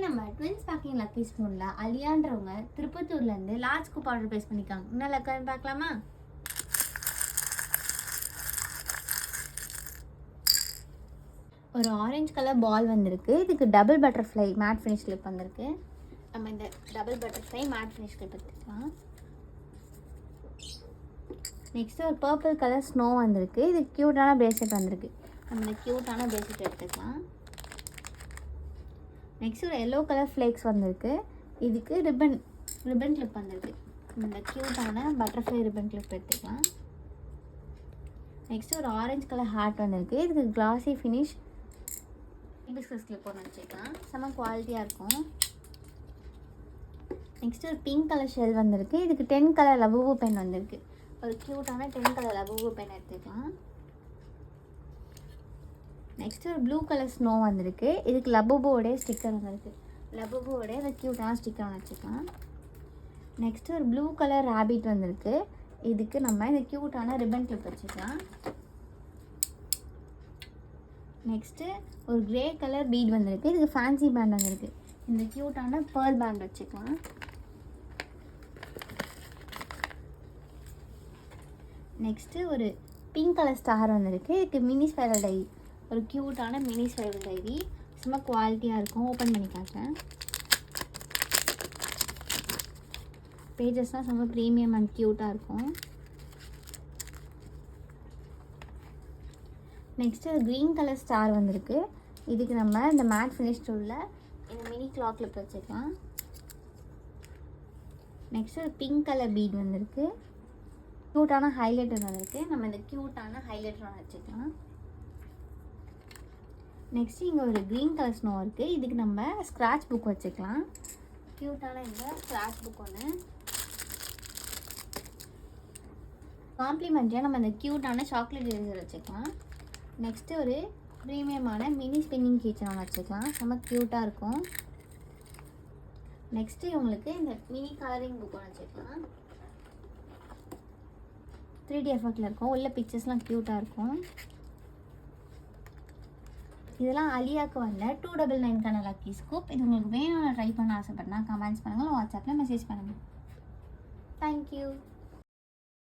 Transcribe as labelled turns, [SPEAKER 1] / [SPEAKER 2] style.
[SPEAKER 1] நம்ம twins packing lucky ஸ்பூன்ல அலியான்றவங்க திருப்பத்தூர்ல இருந்து large scoop order place பண்ணிருக்காங்க. என்ன லக்கான்னு பார்க்கலாமா? ஒரு ஆரஞ்சு கலர் பால் வந்திருக்கு. இதுக்கு double butterfly matte finish clip வந்திருக்கு. நம்ம இந்த double butterfly matte finish clip எடுத்துக்கலாம். நெக்ஸ்ட் ஒரு பர்பிள் கலர் ஸ்னோ வந்திருக்கு. இது க்யூட்டான பிரேஸ்லெட் வந்திருக்கு. நம்ம இந்த க்யூட்டான பிரேஸ்லெட் எடுத்துக்கலாம். நெக்ஸ்ட் ஒரு எல்லோ கலர் ஃப்ளேக்ஸ் வந்திருக்கு. இதுக்கு ரிப்பன் கிளிப் வந்திருக்கு. இந்த க்யூட்டான பட்டர்ஃப்ளை ரிப்பன் கிளிப் எடுத்துக்கலாம். நெக்ஸ்ட் ஒரு ஆரஞ்சு கலர் ஹார்ட் வந்திருக்கு. இதுக்கு கிளாஸி ஃபினிஷ் பிஸ்கஸ் கிளிப் ஒன்று வச்சுக்கலாம். செம்ம குவாலிட்டியாக இருக்கும். நெக்ஸ்ட் ஒரு பிங்க் கலர் ஷெல் வந்திருக்கு. இதுக்கு 10 கலர் லபூபு பென் வந்திருக்கு. ஒரு க்யூட்டான 10 கலர் லபூபு பென் எடுத்துக்கலாம். நெக்ஸ்ட் ஒரு ப்ளூ கலர் ஸ்னோ வந்திருக்கு. இதுக்கு லபூபோடைய ஸ்டிக்கர் வந்திருக்கு. லபூபோடைய இந்த க்யூட்டான ஸ்டிக்கர் ஒன்று வச்சுக்கலாம். நெக்ஸ்ட்டு ஒரு ப்ளூ கலர் ரேபிட் வந்திருக்கு. இதுக்கு நம்ம இந்த க்யூட்டான ரிப்பன் கிளிப் வச்சுக்கலாம். நெக்ஸ்ட்டு ஒரு க்ரே கலர் பீட் வந்திருக்கு. இதுக்கு ஃபேன்சி பேண்ட் வந்திருக்கு. இந்த க்யூட்டான பேர்ல் பேண்ட் வச்சுக்கலாம். நெக்ஸ்ட்டு ஒரு பிங்க் கலர் ஸ்டார் வந்திருக்கு. இதுக்கு மினி ஸ்பைரல் டைரி. ஒரு க்யூட்டான மினி ஸ்பைரல் டைரி. சும்மா குவாலிட்டியாக இருக்கும். ஓப்பன் பண்ணி காட்டுறேன். பேஜஸ்லாம் ரொம்ப ப்ரீமியம் அண்ட் க்யூட்டாக இருக்கும். நெக்ஸ்ட்டு ஒரு க்ரீன் கலர் ஸ்டார் வந்திருக்கு. இதுக்கு நம்ம இந்த மேட் ஃபினிஷ் உள்ள இந்த மினி கிளாக் கிளிப் வச்சுக்கலாம். நெக்ஸ்ட்டு ஒரு பிங்க் கலர் பீட் வந்திருக்கு. க்யூட்டான ஹைலைட்டர் வந்திருக்கு. நம்ம இந்த க்யூட்டான ஹைலைட்டர் வச்சுக்கலாம். நெக்ஸ்ட்டு இங்கே ஒரு க்ரீன் கலர் ஸ்னோ இருக்குது. இதுக்கு நம்ம ஸ்க்ராட்ச் புக் வச்சுக்கலாம். க்யூட்டான இந்த ஸ்க்ராட்ச் புக் ஒன்று காம்ப்ளிமெண்ட்டாக நம்ம இந்த க்யூட்டான சாக்லேட் எரேசர் வச்சுக்கலாம். நெக்ஸ்ட்டு ஒரு ப்ரீமியமான மினி ஸ்பின்னிங் கீச்சன் ஒன்று வச்சுக்கலாம். ரொம்ப க்யூட்டாக இருக்கும். நெக்ஸ்ட்டு உங்களுக்கு இந்த மினி கலரிங் புக் ஒன்று வச்சுக்கலாம். 3D எஃபெக்டில் இருக்கும். உள்ள பிக்சர்ஸ்லாம் க்யூட்டாக இருக்கும். இதெல்லாம் அலியாவுக்கு வந்த 299 லக்கி ஸ்கூப். இது உங்களுக்கு வேணும்னு ட்ரை பண்ண ஆசைப்பட்டனா கமெண்ட்ஸ் பண்ணுங்கள். வாட்ஸ்அப்பில் மெசேஜ் பண்ணுங்கள். தேங்க்யூ.